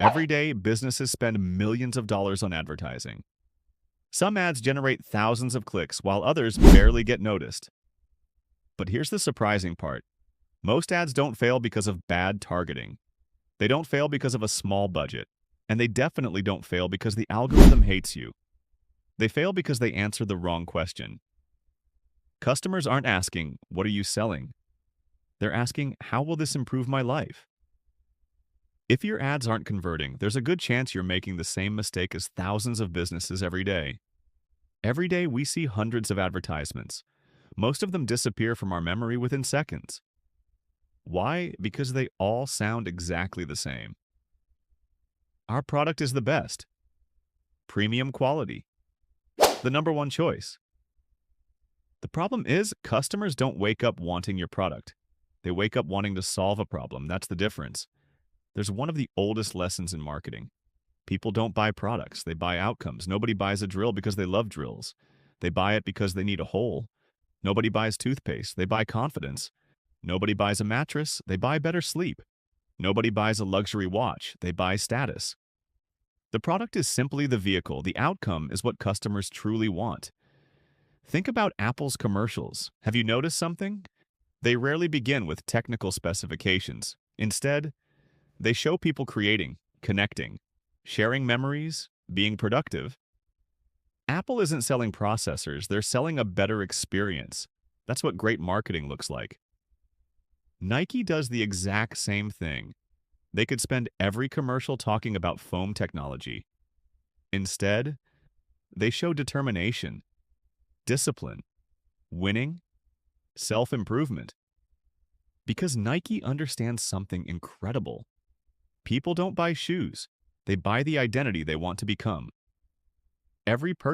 Every day, businesses spend millions of dollars on advertising. Some ads generate thousands of clicks, while others barely get noticed. But here's the surprising part. Most ads don't fail because of bad targeting. They don't fail because of a small budget. And they definitely don't fail because the algorithm hates you. They fail because they answer the wrong question. Customers aren't asking, "What are you selling?" They're asking, "How will this improve my life?" If your ads aren't converting, there's a good chance you're making the same mistake as thousands of businesses every day. Every day, we see hundreds of advertisements. Most of them disappear from our memory within seconds. Why? Because they all sound exactly the same. Our product is the best. Premium quality. The number one choice. The problem is, customers don't wake up wanting your product. They wake up wanting to solve a problem. That's the difference. There's one of the oldest lessons in marketing. People don't buy products, they buy outcomes. Nobody buys a drill because they love drills. They buy it because they need a hole. Nobody buys toothpaste, they buy confidence. Nobody buys a mattress, they buy better sleep. Nobody buys a luxury watch, they buy status. The product is simply the vehicle. The outcome is what customers truly want. Think about Apple's commercials. Have you noticed something? They rarely begin with technical specifications. Instead, they show people creating, connecting, sharing memories, being productive. Apple isn't selling processors, they're selling a better experience. That's what great marketing looks like. Nike does the exact same thing. They could spend every commercial talking about foam technology. Instead, they show determination, discipline, winning, self-improvement. Because Nike understands something incredible. People don't buy shoes. They buy the identity they want to become. Every purchase